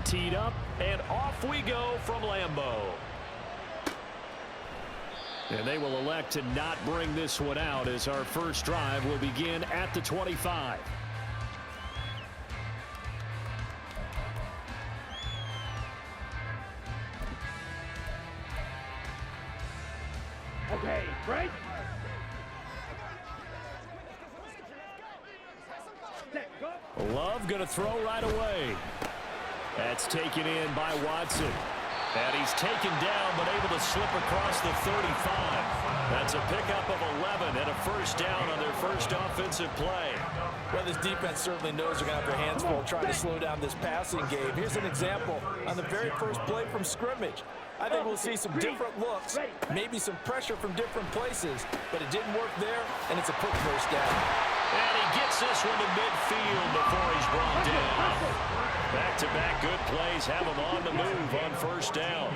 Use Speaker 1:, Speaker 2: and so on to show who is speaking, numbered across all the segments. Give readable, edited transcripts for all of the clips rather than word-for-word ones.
Speaker 1: teed up, and off we go from Lambeau. And they will elect to not bring this one out as our first drive will begin at the 25.
Speaker 2: Okay, break.
Speaker 1: Love going to throw right away. That's taken in by Watson. And he's taken down but able to slip across the 35. That's a pickup of 11 and a first down on their first offensive play.
Speaker 3: Well, this defense certainly knows they're going to have their hands full trying to slow down this passing game. Here's an example on the very first play from scrimmage. I think we'll see some different looks, maybe some pressure from different places, but it didn't work there, and it's a quick first down.
Speaker 1: And he gets this one to midfield before he's brought down. Back-to-back good plays have him on the move on first down.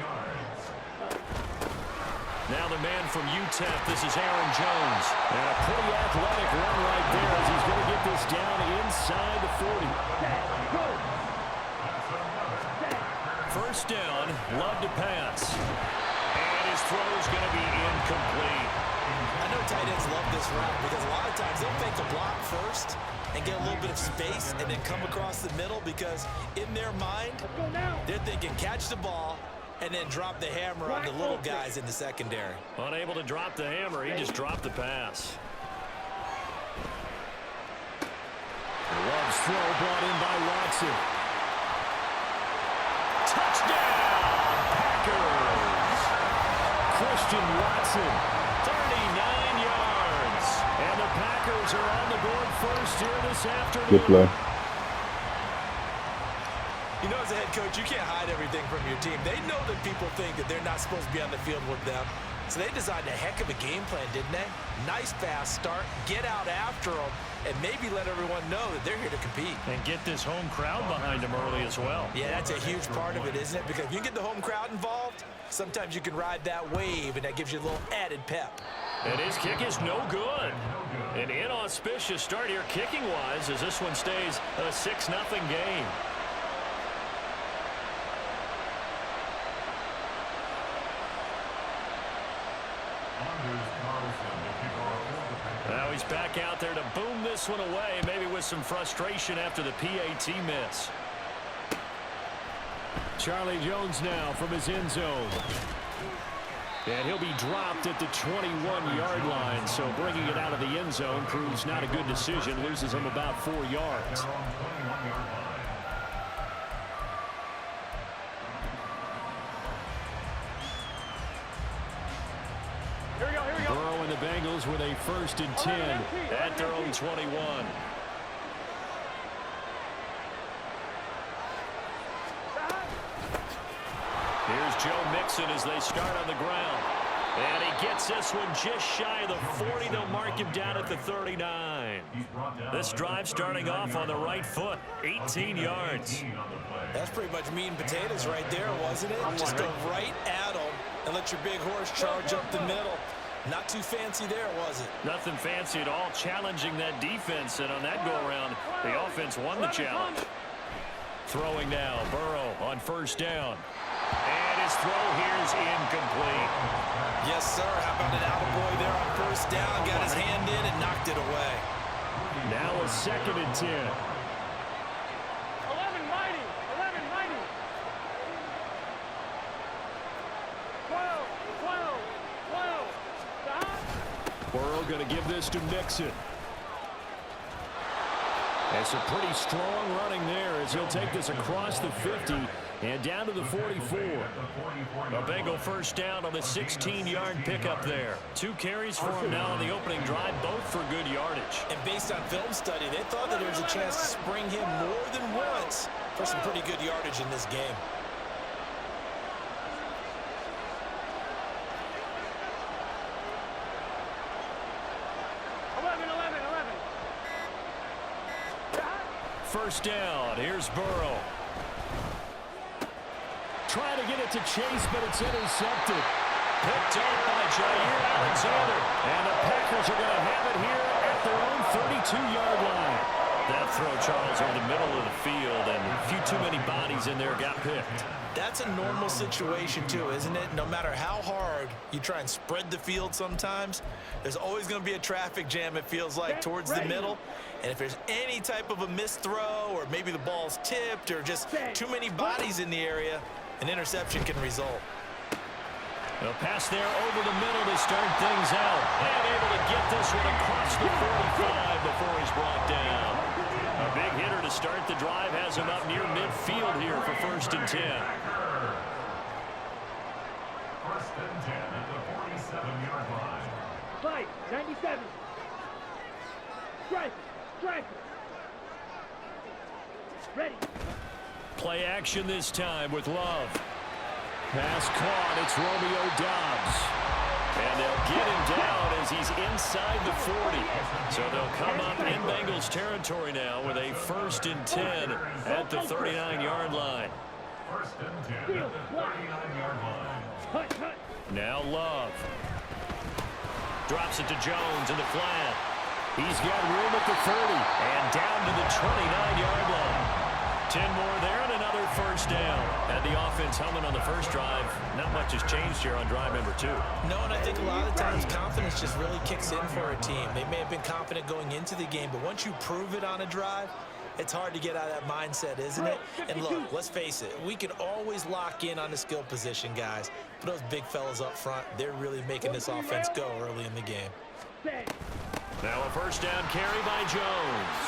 Speaker 1: Now the man from UTEP, this is Aaron Jones. And a pretty athletic run right there as he's going to get this down inside the 40. First down, Love to pass. And his throw's going to be incomplete.
Speaker 3: I know tight ends love this route because a lot of times they'll fake the block first and get a little bit of space and then come across the middle because in their mind, they're thinking catch the ball and then drop the hammer on the little guys in the secondary.
Speaker 1: Unable to drop the hammer, he just dropped the pass. Love's throw brought in by Watson. Touchdown, Packers! Christian Watson, 39 yards. And the Packers are on the board first here this afternoon.
Speaker 4: Good play.
Speaker 3: You know, as a head coach, you can't hide everything from your team. They know that people think that they're not supposed to be on the field with them. So they designed a heck of a game plan, didn't they? Nice fast start, get out after them, and maybe let everyone know that they're here to compete.
Speaker 1: And get this home crowd behind them early as well.
Speaker 3: Yeah, that's a huge part of it, isn't it? Because if you get the home crowd involved, sometimes you can ride that wave, and that gives you a little added pep.
Speaker 1: And his kick is no good. An inauspicious start here kicking-wise as this one stays a 6-0 game. Now he's back out there to boom this one away, maybe with some frustration after the PAT miss. Charlie Jones now from his end zone. And he'll be dropped at the 21-yard line, so bringing it out of the end zone proves not a good decision, loses him about 4 yards. Burrow and the Bengals with a 1st and 10 at their own 21. Here's Joe Mixon as they start on the ground. And he gets this one just shy of the 40. They'll mark him down at the 39. This drive starting off on the right foot, 18 yards.
Speaker 3: That's pretty much meat and potatoes right there, wasn't it? Just go right at them and let your big horse charge up the middle. Not too fancy there, was it?
Speaker 1: Nothing fancy at all, challenging that defense. And on that go-around, the offense won the challenge. Throwing now, Burrow on first down. And his throw here is incomplete.
Speaker 3: Yes, sir. How about an attaboy there on first down? Got his hand in and knocked it away.
Speaker 1: Now a 2nd and 10.
Speaker 2: 11 mighty. 12.
Speaker 1: Burrow going to give this to Mixon. That's a pretty strong running there as he'll take this across the 50 and down to the 44. A Bengal first down on the 16-yard pickup there. 2 carries for him now on the opening drive, both for good yardage.
Speaker 3: And based on film study, they thought that there was a chance to spring him more than once for some pretty good yardage in this game.
Speaker 1: First down, here's Burrow. Trying to get it to Chase, but it's intercepted. Picked up by Jair Alexander. And the Packers are going to have it here at their own 32-yard line. That throw, Charles, over the middle of the field, and a few too many bodies in there got picked.
Speaker 3: That's a normal situation, too, isn't it? No matter how hard you try and spread the field sometimes, there's always going to be a traffic jam, it feels like, towards the middle. And if there's any type of a missed throw or maybe the ball's tipped or just too many bodies in the area, an interception can result.
Speaker 1: A pass there over the middle to start things out. And able to get this one across the 45 before he's brought down. A big hitter to start the drive has him up near midfield here for 1st and 10.
Speaker 2: 1st and 10 at the 47-yard line.
Speaker 4: 97. Strike. Ready.
Speaker 1: Play action this time with Love. Pass caught. It's Romeo Doubs. And they'll get him down as he's inside the 40. So they'll come up in Bengals territory now with a 1st and 10 at the 39-yard line.
Speaker 2: 1st and 10 at the 39-yard line.
Speaker 1: Now Love. Drops it to Jones in the flat. He's got room at the 30 and down to the 29-yard line. 10 more there and another 1st down. Had the offense humming on the first drive. Not much has changed here on drive number 2.
Speaker 3: No, and I think a lot of times confidence just really kicks in for a team. They may have been confident going into the game, but once you prove it on a drive, it's hard to get out of that mindset, isn't it? And look, let's face it, we can always lock in on the skill position, guys. But those big fellas up front, they're really making this offense go early in the game.
Speaker 1: Now a 1st down carry by Jones.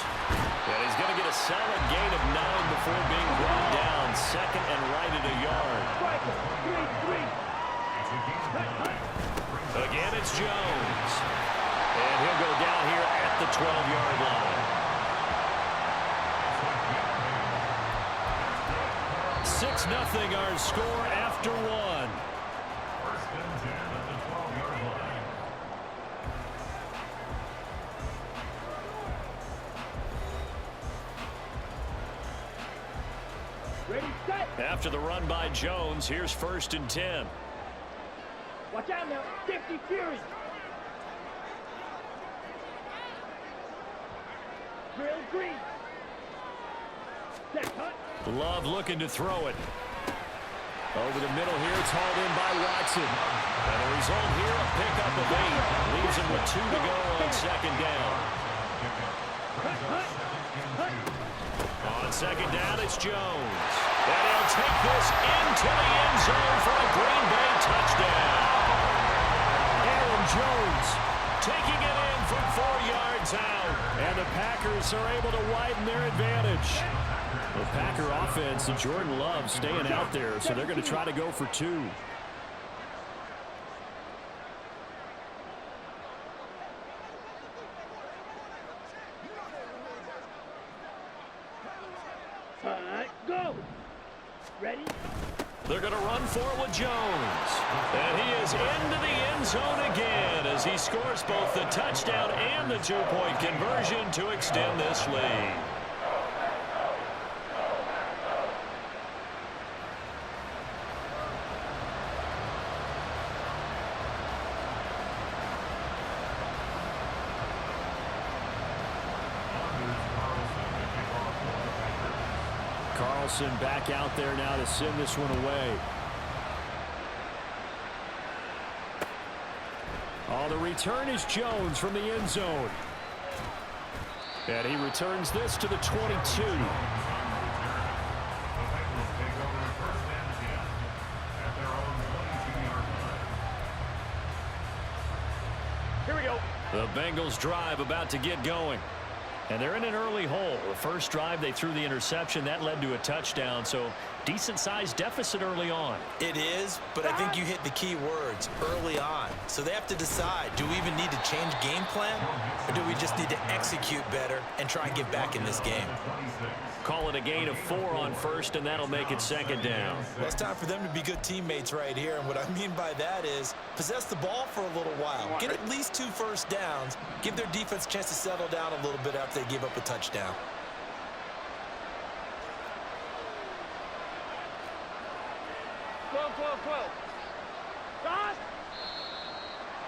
Speaker 1: And he's going to get a solid gain of 9 before being brought down. 2nd and right at a yard. Again, it's Jones. And he'll go down here at the 12-yard line. 6-0 our score after 1.
Speaker 2: 1st and 10 at the 12-yard line.
Speaker 4: Ready, set.
Speaker 1: After the run by Jones, here's 1st and 10.
Speaker 4: Watch out now. 50 Fury. Drill green. Set, cut.
Speaker 1: Love looking to throw it. Over the middle here, it's hauled in by Watson. And the result here, a pickup of 8. Leaves him with 2 to go on 2nd down. On 2nd down, it's Jones. And he'll take this into the end zone for a Green Bay touchdown. Aaron Jones taking it in from 4 yards out. And the Packers are able to widen their advantage. The Packer offense and Jordan Love staying out there, so they're going to try to go for 2.
Speaker 4: Go. Ready?
Speaker 1: They're going to run for it with Jones. And he is into the end zone again as he scores both the touchdown and the 2-point conversion to extend this lead. Carlson back out there now to send this one away. Oh, the return is Jones from the end zone. And he returns this to the 22.
Speaker 4: Here we go.
Speaker 1: The Bengals drive about to get going. And they're in an early hole. The first drive, they threw the interception. That led to a touchdown, so decent-sized deficit early on.
Speaker 3: It is, but I think you hit the key words, early on. So they have to decide, do we even need to change game plan, or do we just need to execute better and try and get back in this game?
Speaker 1: Call it a gain of 4 on first, and that'll make it 2nd down.
Speaker 3: Well, it's time for them to be good teammates right here, and what I mean by that is possess the ball for a little while. Get at least 2 first downs. Give their defense a chance to settle down a little bit after they give up a touchdown.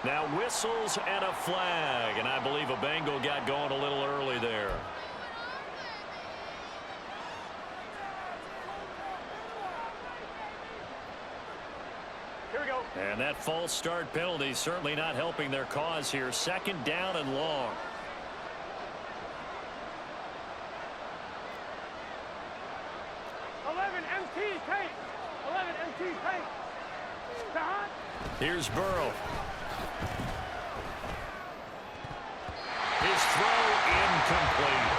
Speaker 1: Now whistles and a flag, and I believe a Bengal got going a little early there.
Speaker 4: Here we go.
Speaker 1: And that false start penalty certainly not helping their cause here. Second down and long. Here's Burrow. His throw incomplete.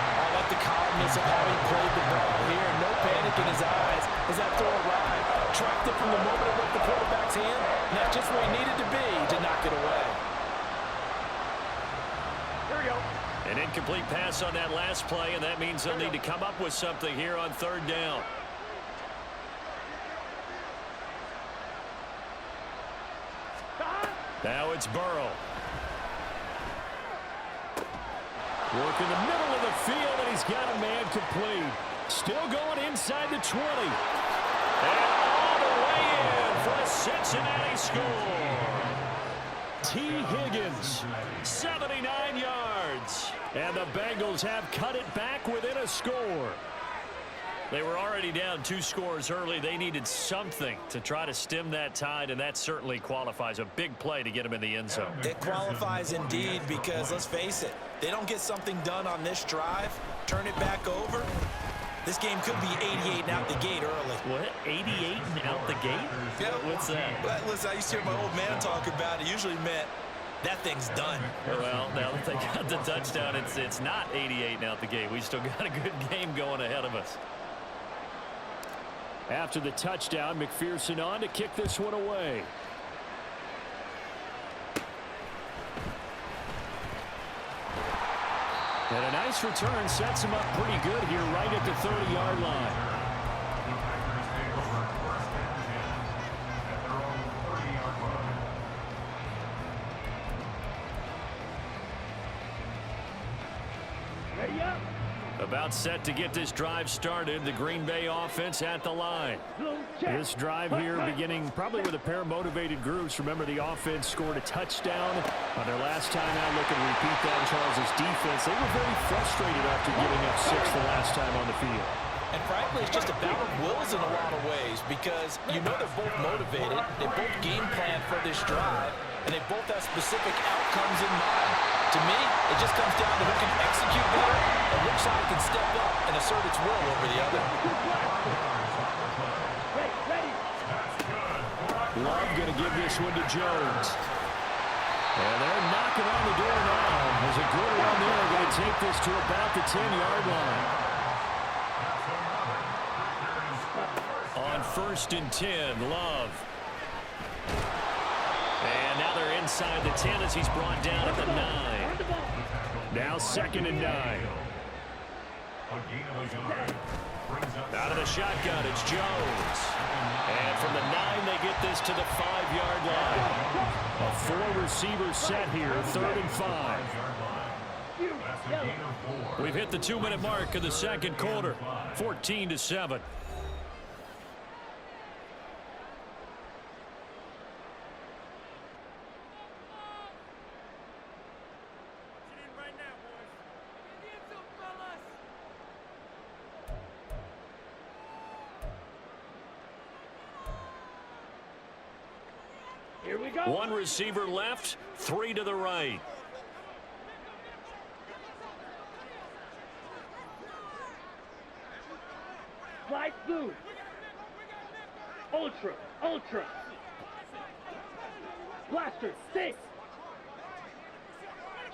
Speaker 3: I like the calmness of how he played the ball here. No panic in his eyes as that throw arrived. Tracked it from the moment it left the quarterback's hand. And that's just where he needed to be to knock it away.
Speaker 4: Here we go.
Speaker 1: An incomplete pass on that last play, and that means they'll need to come up with something here on third down. Now it's Burrow. Work in the middle of the field, and he's got a man complete. Still going inside the 20. And all the way in for a Cincinnati score. T. Higgins, 79 yards. And the Bengals have cut it back within a score. They were already down 2 scores early. They needed something to try to stem that tide, and that certainly qualifies. A big play to get them in the end zone.
Speaker 3: It qualifies indeed because, let's face it, they don't get something done on this drive, turn it back over, this game could be 88 and out the gate early.
Speaker 1: What? 88 and out the gate?
Speaker 3: Yeah.
Speaker 1: What's that?
Speaker 3: Well, listen, I used to hear my old man talk about it. Usually meant that thing's done.
Speaker 1: Well, now that they got the touchdown, it's not 88 and out the gate. We still got a good game going ahead of us. After the touchdown, McPherson on to kick this one away. And a nice return sets him up pretty good here right at the 30-yard line.
Speaker 4: Ready up.
Speaker 1: About set to get this drive started. The Green Bay offense at the line. This drive here beginning probably with a pair of motivated groups. Remember, the offense scored a touchdown on their last time out. Look and repeat that. Charles' defense, they were very frustrated after giving up 6 the last time on the field.
Speaker 3: And frankly, it's just a battle of wills in a lot of ways because you know they're both motivated. They both game plan for this drive, and they both have specific outcomes in mind. To me, it just comes down to who can execute better and which side can step up and assert its will over the other.
Speaker 1: Love going to give this one to Jones. And they're knocking on the door now. There's a good run there. Going to take this to about the 10-yard line. On 1st and 10, Love. And now they're inside the 10 as he's brought down at the 9. Now 2nd and 9. Out of the shotgun, it's Jones. And from the 9, they get this to the 5-yard line. A 4-receiver set here, 3rd and 5. We've hit the 2-minute mark of the second quarter, 14-7.
Speaker 4: Here we go.
Speaker 1: 1 receiver left, 3 to the right.
Speaker 4: Slide blue. Ultra. Ultra. Blaster. 6.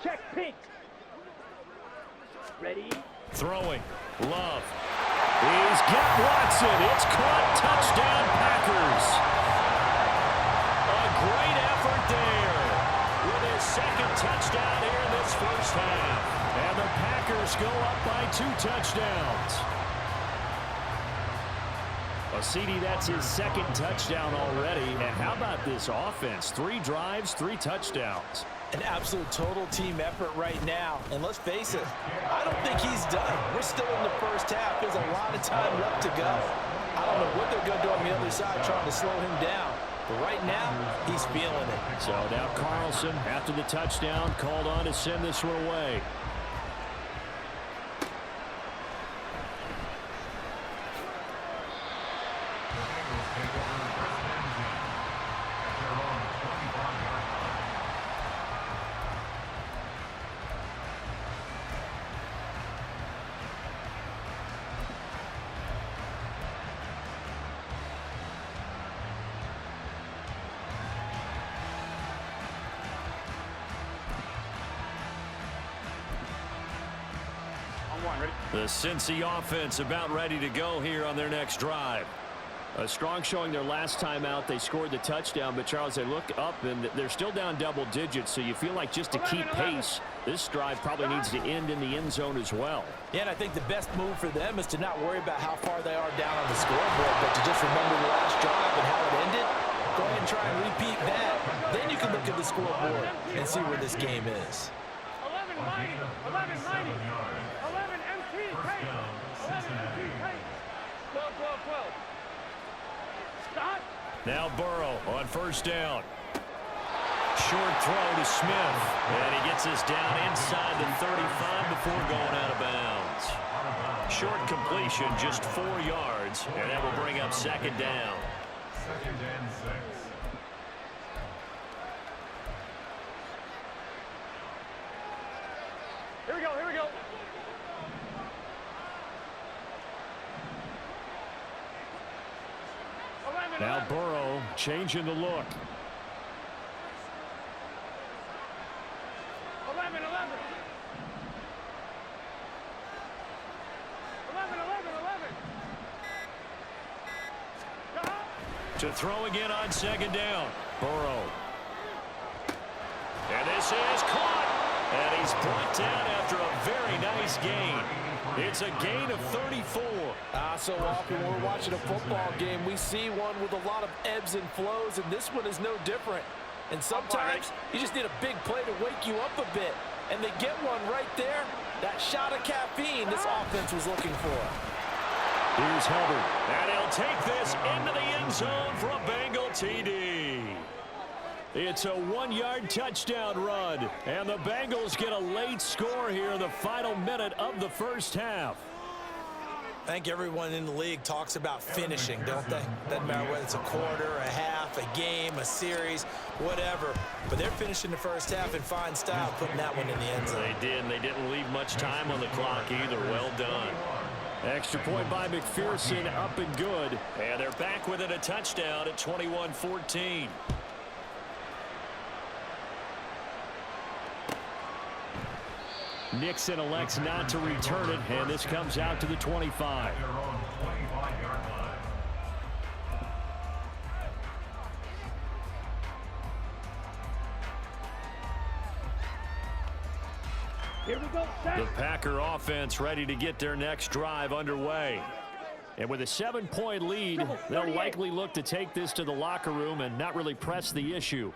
Speaker 4: Check pink. Ready?
Speaker 1: Throwing. Love. He's got Watson. It's caught. Touchdown, Packers. Great effort there with his 2nd touchdown here in this first half. And the Packers go up by 2 touchdowns. Well, CD, that's his 2nd touchdown already. And how about this offense? 3 drives, 3 touchdowns.
Speaker 3: An absolute total team effort right now. And let's face it, I don't think he's done. We're still in the first half. There's a lot of time left to go. I don't know what they're going to do on the other side trying to slow him down. But right now, he's feeling it.
Speaker 1: So now Carlson, after the touchdown, called on to send this one away. The Cincy offense about ready to go here on their next drive. A strong showing their last time out. They scored the touchdown, but Charles, they look up and they're still down double digits, so you feel like just to keep pace, this drive probably needs to end in the end zone as well.
Speaker 3: Yeah, and I think the best move for them is to not worry about how far they are down on the scoreboard, but to just remember the last drive and how it ended. Go ahead and try and repeat that. Then you can look at the scoreboard and see where this game is.
Speaker 4: 11 mighty, 11 mighty, 11 MT, 11 MT, 12, 12, 12. Stop.
Speaker 1: Now Burrow on first down. Short throw to Smith. And he gets us down inside the 35 before going out of bounds. Short completion, just 4 yards. And that will bring up second down.
Speaker 2: 2nd and 6.
Speaker 4: Here we go, here we go.
Speaker 1: Now Burrow changing the look.
Speaker 4: 11, 11. 11, 11, 11.
Speaker 1: To throw again on second down. Burrow. And this is caught. And he's brought down after a very nice gain. It's a gain of 34.
Speaker 3: So often when we're watching a football game, we see one with a lot of ebbs and flows, and this one is no different. And sometimes you just need a big play to wake you up a bit. And they get one right there. That shot of caffeine this offense was looking for.
Speaker 1: Here's Hubbard. And he'll take this into the end zone for a Bengal TD. It's a 1-yard touchdown run. And the Bengals get a late score here in the final minute of the first half.
Speaker 3: I think everyone in the league talks about finishing, don't they? Doesn't matter whether it's a quarter, a half, a game, a series, whatever. But they're finishing the first half in fine style, putting that one in the end zone.
Speaker 1: They did, and they didn't leave much time on the clock either. Well done. Extra point by McPherson, up and good. And they're back within a touchdown at 21-14. Nixon elects not to return it, and this comes out to the 25.
Speaker 2: Their own 25-yard line.
Speaker 4: Here we go, set.
Speaker 1: The Packer offense ready to get their next drive underway. And with a 7-point lead, they'll likely look to take this to the locker room and not really press the issue.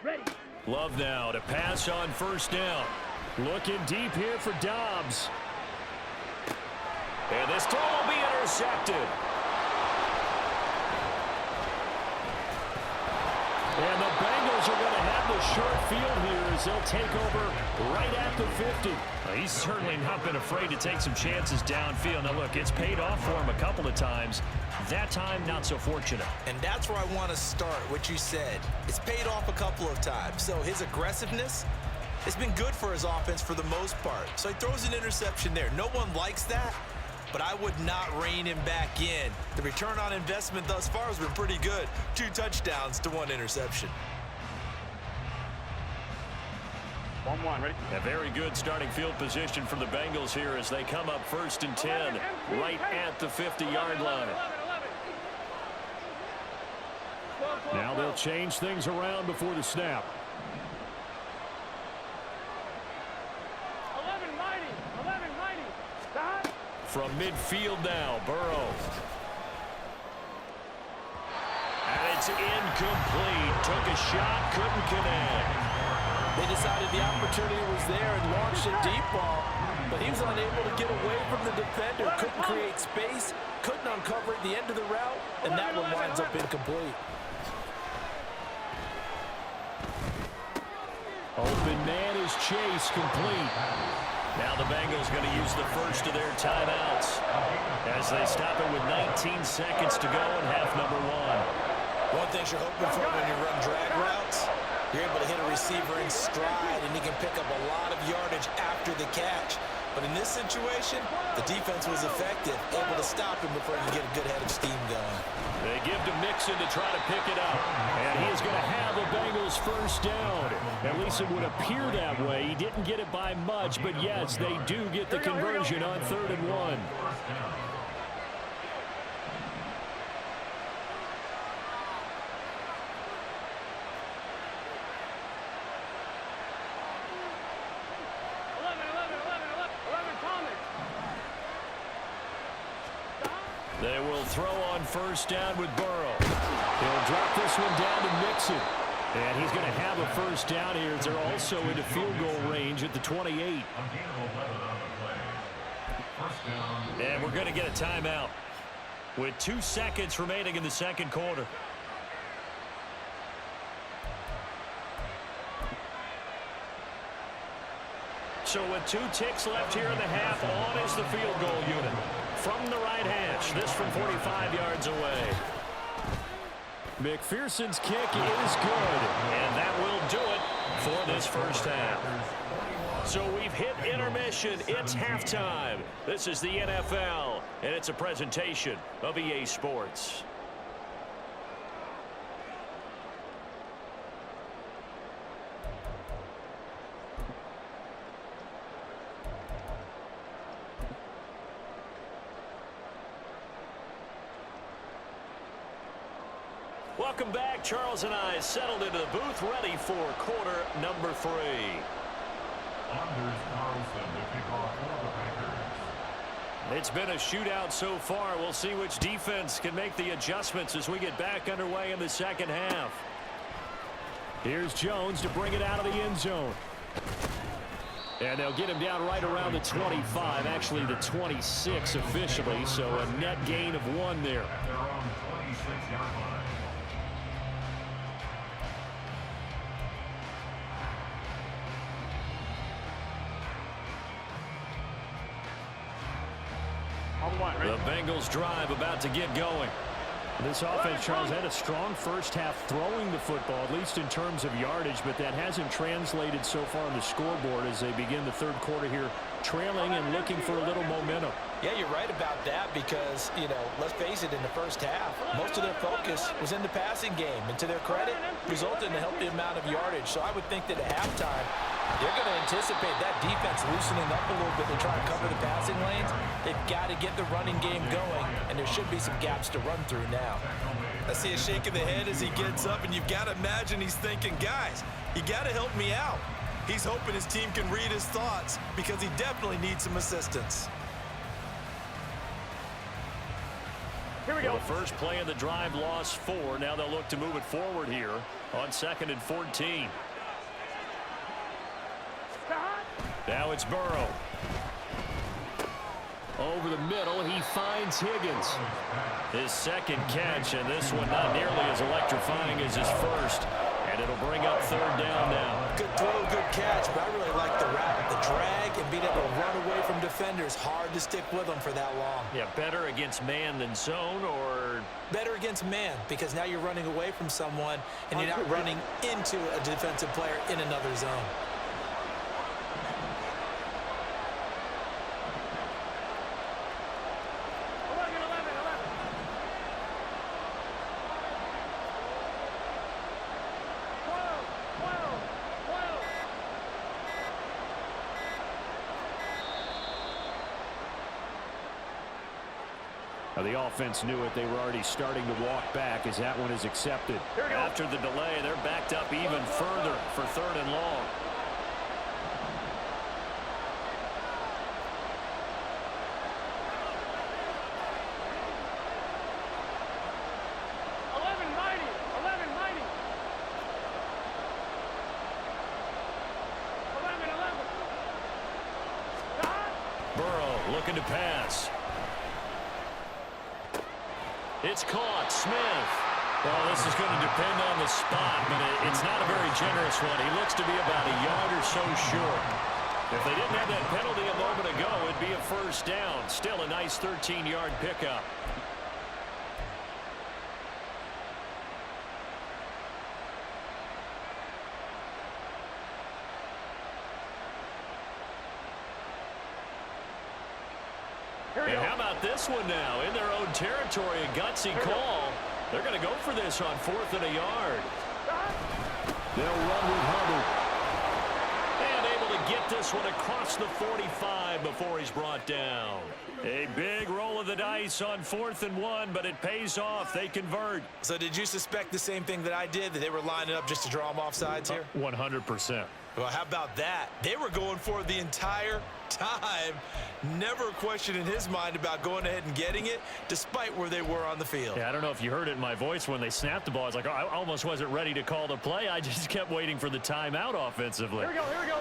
Speaker 4: Ready.
Speaker 1: Love now to pass on first down. Looking deep here for Dobbs. And this throw will be intercepted. And the Bengals are going to have the short field here as they'll take over right at the 50. He's certainly not been afraid to take some chances downfield. Now, look, it's paid off for him a couple of times. That time, not so fortunate.
Speaker 3: And that's where I want to start, what you said. It's paid off a couple of times. So his aggressiveness has been good for his offense for the most part. So he throws an interception there. No one likes that, but I would not rein him back in. The return on investment thus far has been pretty good. 2 touchdowns to 1 interception.
Speaker 4: 1-1, ready?
Speaker 1: A very good starting field position for the Bengals here as they come up 1st and 10 right at the 50-yard line. Now they'll change things around before the snap.
Speaker 4: 11 mighty, 11 mighty. Stop.
Speaker 1: From midfield now, Burrow. And it's incomplete. Took a shot, couldn't connect.
Speaker 3: They decided the opportunity was there and launched a deep ball, but he was unable to get away from the defender, couldn't create space, couldn't uncover at the end of the route, and that one winds up incomplete.
Speaker 1: Open man is Chase, complete. Now the Bengals going to use the first of their timeouts as as they stop it with 19 seconds to go in half number one.
Speaker 3: One thing you're hoping for when you run drag routes, you're able to hit a receiver in stride, and he can pick up a lot of yardage after the catch. But in this situation, the defense was effective, able to stop him before he could get a good head of steam going.
Speaker 1: They give to Mixon to try to pick it up. And he is going to have the Bengals first down. At least it would appear that way. He didn't get it by much, but yes, they do get the conversion on 3rd and 1. They will throw on first down with Burrow. He'll drop this one down to Mixon. And he's going to have a first down here as they're also into field goal range at the 28. And we're going to get a timeout with 2 seconds remaining in the second quarter. So with 2 ticks left here in the half, on is the field goal unit. From the right hash, this from 45 yards away. McPherson's kick is good, and that will do it for this first half. So we've hit intermission. It's halftime. This is the NFL, and it's a presentation of EA Sports. Welcome back. Charles and I settled into the booth, ready for quarter number 3. It's been a shootout so far. We'll see which defense can make the adjustments as we get back underway in the second half. Here's Jones to bring it out of the end zone. And they'll get him down right around the 25, actually the 26 officially, so a net gain of 1 there. The Bengals drive about to get going. This offense, Charles, had a strong first half throwing the football, at least in terms of yardage, but that hasn't translated so far on the scoreboard as they begin the third quarter here, trailing and looking for a little momentum.
Speaker 3: Yeah, you're right about that because, let's face it, in the first half, most of their focus was in the passing game. And to their credit, resulted in a healthy amount of yardage. So I would think that at halftime, they're going to anticipate that defense loosening up a little bit to try to cover the passing lanes. They've got to get the running game going, and there should be some gaps to run through now. I see a shake of the head as he gets up, and you've got to imagine he's thinking, guys, you got to help me out. He's hoping his team can read his thoughts because he definitely needs some assistance.
Speaker 1: Here we go. Well, the first play of the drive lost 4. Now they'll look to move it forward here on 2nd and 14. Now it's Burrow. Over the middle, he finds Higgins. His second catch, and this one not nearly as electrifying as his first. And it'll bring up 3rd down now.
Speaker 3: Good throw, good catch, but I really like the route. The drag and being able to run away from defenders. Hard to stick with them for that long.
Speaker 1: Yeah, better against man than zone, or?
Speaker 3: Better against man, because now you're running away from someone, and you're not running into a defensive player in another zone.
Speaker 1: The offense knew it. They were already starting to walk back as that one is accepted. After the delay, they're backed up even further for 3rd and long. Burrow looking to pass. It's caught. Smith. Well, this is going to depend on the spot, but it's not a very generous one. He looks to be about a yard or so short. If they didn't have that penalty a moment ago, it'd be a first down. Still a nice 13-yard pickup. And how about this one now? In their own territory, a gutsy call. They're going to go for this on 4th and a yard. They'll run with Hubbard. And able to get this one across the 45 before he's brought down. A big roll of the dice on 4th and 1, but it pays off. They convert.
Speaker 3: So did you suspect the same thing that I did, that they were lining up just to draw them off sides here?
Speaker 1: 100%.
Speaker 3: Well, how about that? They were going for it the entire time. Never a question in his mind about going ahead and getting it, despite where they were on the field.
Speaker 1: Yeah, I don't know if you heard it in my voice when they snapped the ball. I was like, oh, I almost wasn't ready to call the play. I just kept waiting for the timeout offensively.
Speaker 4: Here we go, here we go.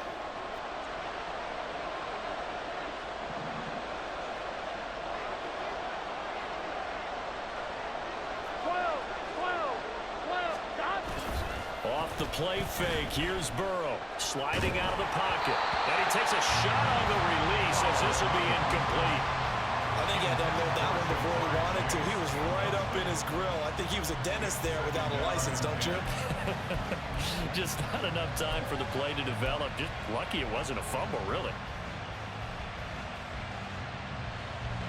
Speaker 1: Off the play fake, here's Burrow, sliding out of the pocket. And he takes a shot on the release as this will be incomplete.
Speaker 3: I think he had to unload that one before he wanted to. He was right up in his grill. I think he was a dentist there without a license, don't you?
Speaker 1: Just not enough time for the play to develop. Just lucky it wasn't a fumble, really.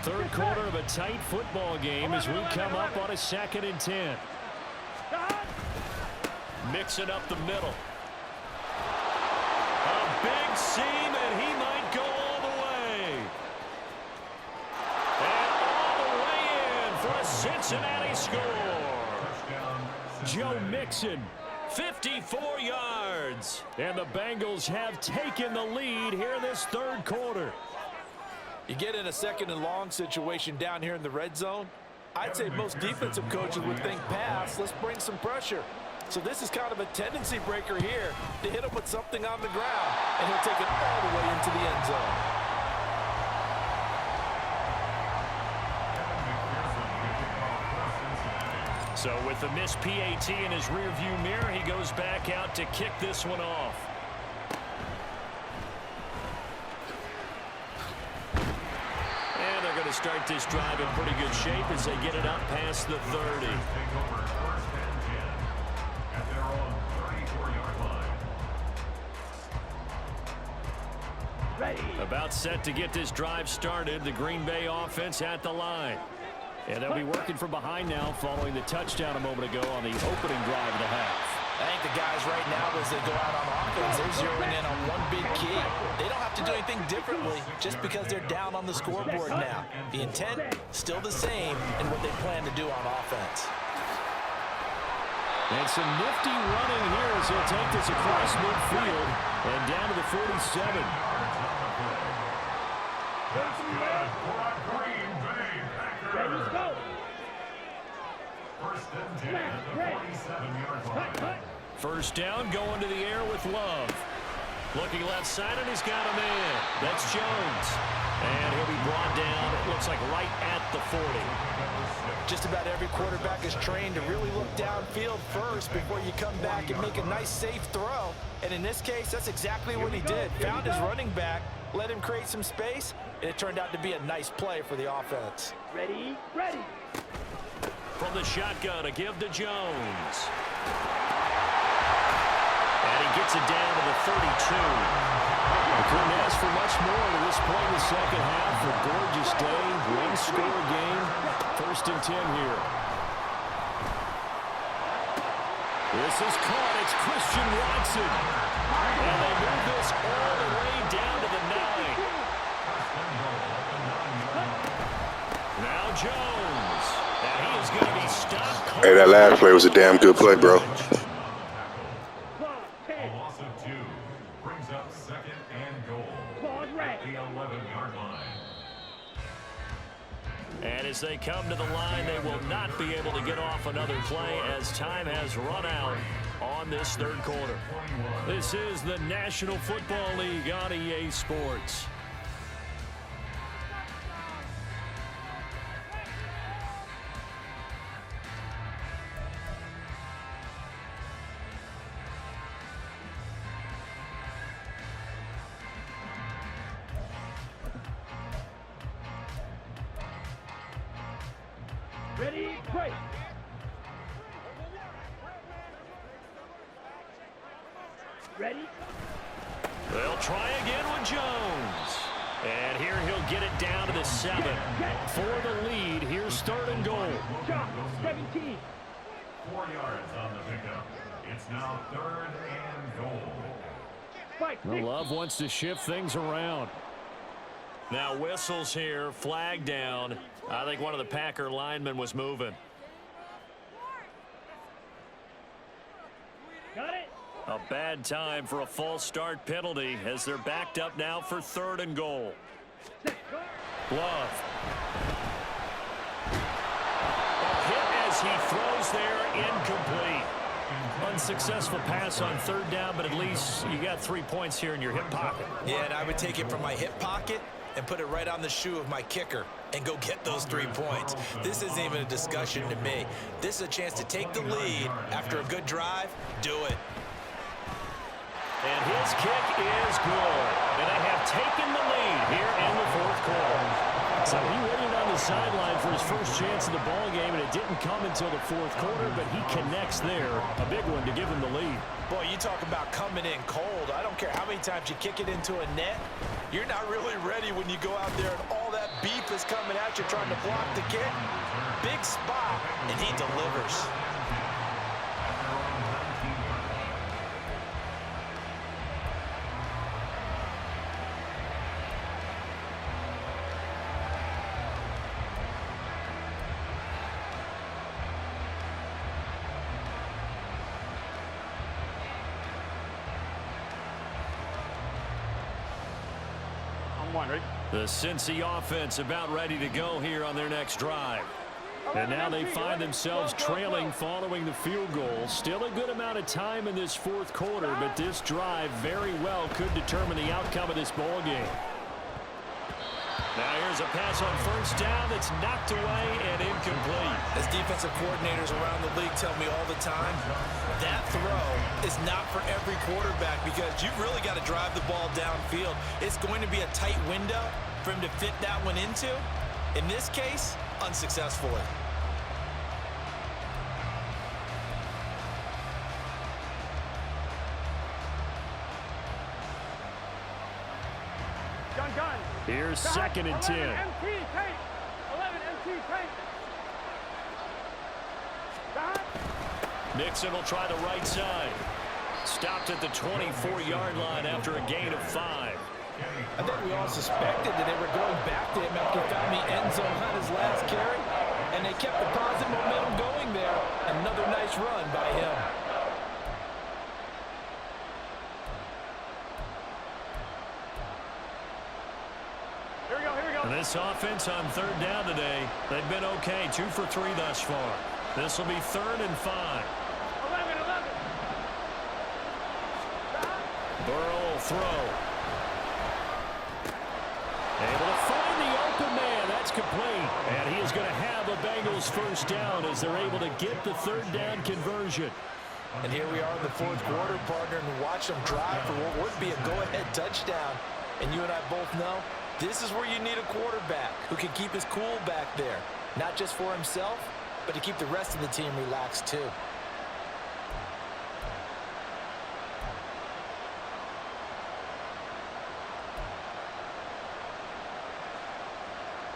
Speaker 1: Third quarter of a tight football game as we come up on a 2nd and 10. Mixing up the middle. A big seam, and he might go all the way. And all the way in for a Cincinnati score. Joe Mixon, 54 yards. And the Bengals have taken the lead here in this third quarter.
Speaker 3: You get in a 2nd and long situation down here in the red zone. I'd say most defensive coaches would think pass. Let's bring some pressure. So this is kind of a tendency breaker here to hit him with something on the ground, and he'll take it all the way into the end zone.
Speaker 1: So with the missed PAT in his rearview mirror, he goes back out to kick this one off. And they're going to start this drive in pretty good shape as they get it up past the 30. About set to get this drive started. The Green Bay offense at the line. And they'll be working from behind now following the touchdown a moment ago on the opening drive of the half.
Speaker 3: I think the guys right now, as they go out on offense, they're zeroing in on one big key. They don't have to do anything differently just because they're down on the scoreboard now. The intent, still the same in what they plan to do on offense.
Speaker 1: And some nifty running here as he'll take this across midfield and down to the 47.
Speaker 2: That's good for a Green Bay Packers.
Speaker 4: Let's go.
Speaker 2: First and 10 at the 47-yard line.
Speaker 1: First down, going to the air with Love. Looking left side, and he's got a man. That's Jones. And he'll be brought down, it looks like right at the 40.
Speaker 3: Just about every quarterback is trained to really look downfield first before you come back and make a nice, safe throw. And in this case, that's exactly what he did. Found his running back, let him create some space, and it turned out to be a nice play for the offense.
Speaker 4: Ready, ready.
Speaker 1: From the shotgun, a give to Jones. And he gets it down to the 32. I couldn't ask for much more to this point in the second half. A gorgeous day, one-score game. First and 10 here. This is caught. It's Christian Watson. And they move this all the way down to the 9. Now Jones. And he is going to be stopped.
Speaker 5: Hey, that last play was a damn good play, bro.
Speaker 2: A loss of 2 brings up 2nd and goal at the 11-yard line.
Speaker 1: And as they come to the line, they will not be able to get off another play as time has run out on this third quarter. This is the National Football League on EA Sports.
Speaker 4: Ready, break. Ready?
Speaker 1: They'll try again with Jones. And here he'll get it down to the 7. For the lead, here's 3rd and goal.
Speaker 4: Shot, 17.
Speaker 2: 4 yards on the pickup. It's now 3rd and goal.
Speaker 4: Fight,
Speaker 1: Well, Love wants to shift things around. Now whistles here, flag down. I think one of the Packer linemen was moving.
Speaker 4: Got it.
Speaker 1: A bad time for a false start penalty as they're backed up now for 3rd and goal. Love. A hit as he throws there, incomplete. Unsuccessful pass on 3rd down, but at least you got 3 points here in your hip pocket.
Speaker 3: Yeah, and I would take it from my hip pocket and put it right on the shoe of my kicker and go get those 3 points. This isn't even a discussion to me. This is a chance to take the lead after a good drive. Do it.
Speaker 1: And his kick is good. And they have taken the lead here in the 4th quarter. So he waited on the sideline for his first chance in the ball game, and it didn't come until the 4th quarter, but he connects there. A big one to give him the lead.
Speaker 3: Boy, you talk about coming in cold. I don't care how many times you kick it into a net. You're not really ready when you go out there and all that beef is coming at you trying to block the kick. Big spot, and he delivers.
Speaker 4: Ready?
Speaker 1: The Cincy offense about ready to go here on their next drive. And now they find themselves trailing following the field goal. Still a good amount of time in this 4th quarter, but this drive very well could determine the outcome of this ball game. Now here's a pass on 1st down that's knocked away and incomplete.
Speaker 3: As defensive coordinators around the league tell me all the time, that throw is not for every quarterback because you've really got to drive the ball downfield. It's going to be a tight window for him to fit that one into. In this case, unsuccessfully.
Speaker 4: Gun.
Speaker 1: Here's 2nd and 10.
Speaker 4: 11 MT, tank. 11 MT, tank. Stop.
Speaker 1: Nixon will try the right side. Stopped at the 24-yard line after a gain of 5.
Speaker 3: I think we all suspected that they were going back to him after he found the end zone on his last carry, and they kept the positive momentum going there. Another nice run by him.
Speaker 4: Here we go.
Speaker 1: And this offense on 3rd down today, they've been okay. 2 for 3 thus far. This will be 3rd and 5.
Speaker 4: 11.
Speaker 1: Burrow will throw. Able to find the open man. That's complete. And he is going to have a Bengals 1st down as they're able to get the 3rd down conversion.
Speaker 3: And here we are in the 4th quarter, partner, and watch them drive for what would be a go-ahead touchdown. And you and I both know this is where you need a quarterback who can keep his cool back there, not just for himself, but to keep the rest of the team relaxed too.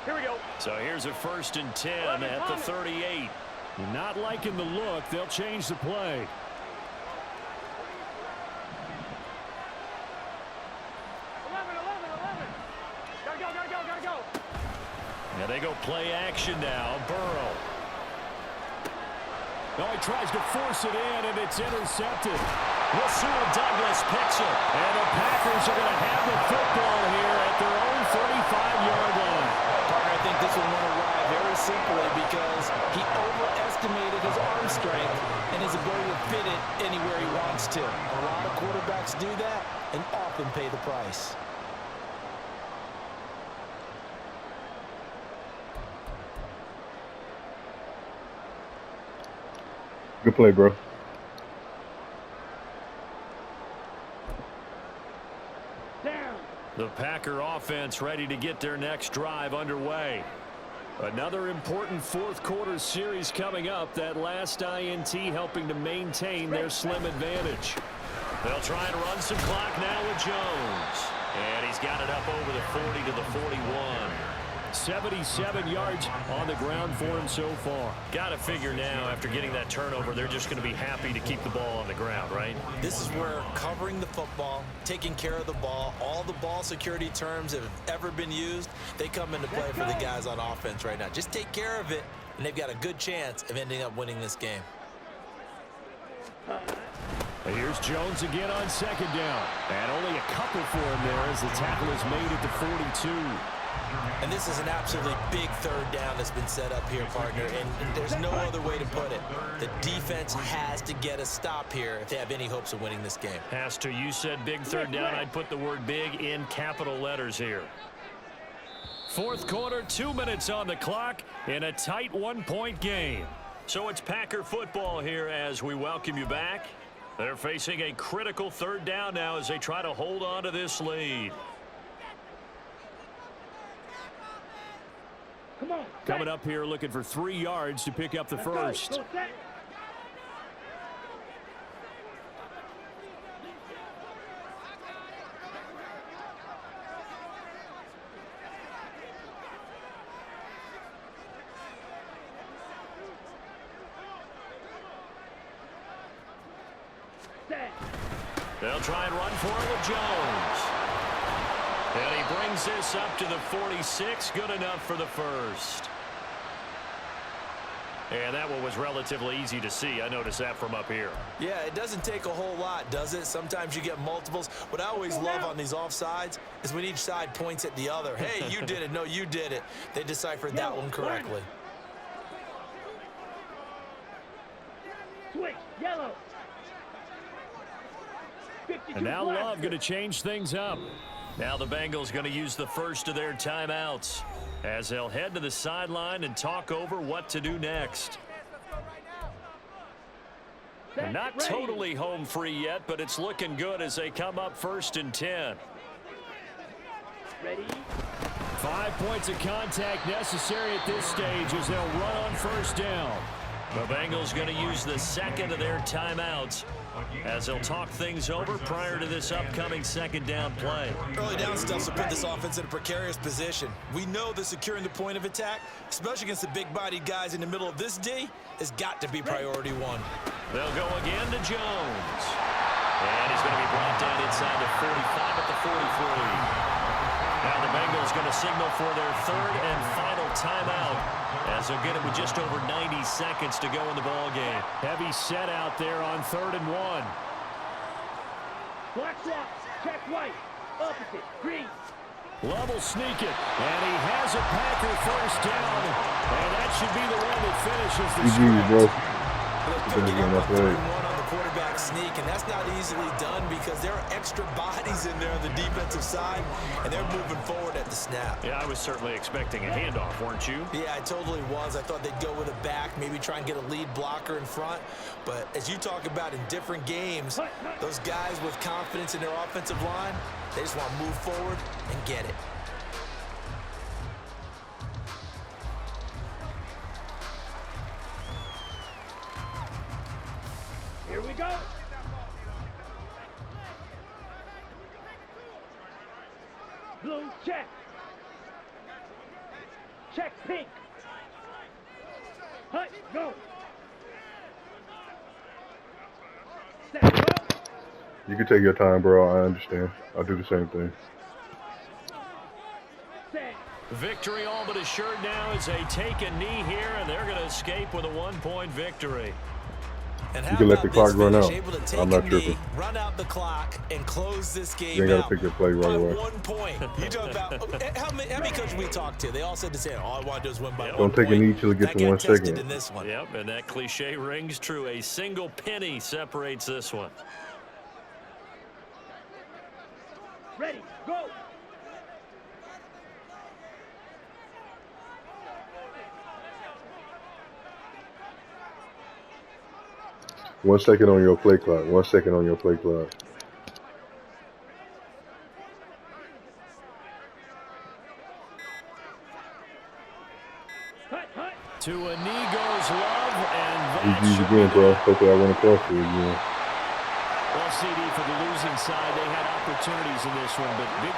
Speaker 4: Here we go.
Speaker 1: So here's a 1st and 10 at the 38. Not liking the look. They'll change the play.
Speaker 4: 11. Gotta go.
Speaker 1: And they go play action now. Burrow. Oh, he tries to force it in, and it's intercepted. Rasul Douglas picks it. And the Packers are going to have the football here at their own 35-yard line.
Speaker 3: Parker, I think this one went awry very simply because he overestimated his arm strength and his ability to fit it anywhere he wants to. A lot of quarterbacks do that and often pay the price.
Speaker 5: Good play, bro.
Speaker 1: The Packer offense ready to get their next drive underway. Another important fourth quarter series coming up. That last INT helping to maintain their slim advantage. They'll try and run some clock now with Jones. And he's got it up over the 40 to the 41. 77 yards on the ground for him so far. Got to figure now, after getting that turnover, they're just going to be happy to keep the ball on the ground, right?
Speaker 3: This is where covering the football, taking care of the ball, all the ball security terms that have ever been used, they come into play for the guys on offense right now. Just take care of it, and they've got a good chance of ending up winning this game.
Speaker 1: Here's Jones again on second down. And only a couple for him there as the tackle is made at the 42.
Speaker 3: And this is an absolutely big third down that's been set up here, partner, and there's no other way to put it. The defense has to get a stop here if they have any hopes of winning this game.
Speaker 1: Has to. You said big third down. I'd put the word big in capital letters here. Fourth quarter, 2 minutes on the clock in a tight one-point game. So it's Packer football here as we welcome you back. They're facing a critical third down now as they try to hold on to this lead. Coming up here looking for 3 yards to pick up the first. They'll try and run for it with Jones. And he brings this up to the 46. Good enough for the first. And that one was relatively easy to see. I noticed that from up here.
Speaker 3: Yeah, it doesn't take a whole lot, does it? Sometimes you get multiples. What I always love on these offsides is when each side points at the other. Hey, you did it. No, you did it. They deciphered that one correctly.
Speaker 4: Switch, yellow.
Speaker 1: And now Love going to change things up. Now the Bengals going to use the first of their timeouts as they'll head to the sideline and talk over what to do next. And not totally home free yet, but it's looking good as they come up 1st and 10.
Speaker 4: Ready?
Speaker 1: 5 points of contact necessary at this stage as they'll run on first down. The Bengals going to use the second of their timeouts as they'll talk things over prior to this upcoming second down play.
Speaker 3: Early down stuff will put this offense in a precarious position. We know that securing the point of attack, especially against the big-bodied guys in the middle of this D, has got to be priority one.
Speaker 1: They'll go again to Jones. And he's going to be brought down inside the 45 at the 43. Now the Bengals going to signal for their third and final timeout as they'll get it with just over 90 seconds to go in the ball game. Heavy set out there on 3rd and 1.
Speaker 4: Black swap, check white, opposite, green.
Speaker 1: Love will sneak it, and he has a Packer first down, and that should be the one that finishes the script.
Speaker 3: They're getting up 3-1 on the quarterback sneak, and that's not easily done because there are extra bodies in there on the defensive side, and they're moving forward at the snap.
Speaker 1: Yeah, I was certainly expecting a handoff, weren't you?
Speaker 3: Yeah, I totally was. I thought they'd go with a back, maybe try and get a lead blocker in front. But as you talk about in different games, those guys with confidence in their offensive line, they just want to move forward and get it.
Speaker 4: Here we go. Blue check. Check pink. Hut, go. Set, go.
Speaker 5: You can take your time, bro. I understand. I'll do the same thing.
Speaker 4: Set.
Speaker 1: Victory all but assured now as they take a knee here, and they're going to escape with a one-point victory.
Speaker 3: And
Speaker 5: you can let the clock run out. I'm not tripping.
Speaker 3: Run out the clock and close this game
Speaker 5: you ain't
Speaker 3: out.
Speaker 5: gotta pick your play right away.
Speaker 3: 1 point. You talk about how many coaches we talked to? They all said the same. All I want to do is win by 1 point.
Speaker 5: Don't take a knee till it gets to 1 second.
Speaker 3: In this one.
Speaker 1: Yep, and that cliche rings true. A single penny separates this one.
Speaker 4: Ready, go.
Speaker 5: One second on your play clock. 1 second on your play clock.
Speaker 1: To a knee goes Love, and that
Speaker 5: GG's
Speaker 1: should
Speaker 5: again,
Speaker 1: be
Speaker 5: bro.
Speaker 1: it.
Speaker 5: Hopefully I run across you again.
Speaker 1: Well, CD, for the losing side, they had opportunities in this one, but big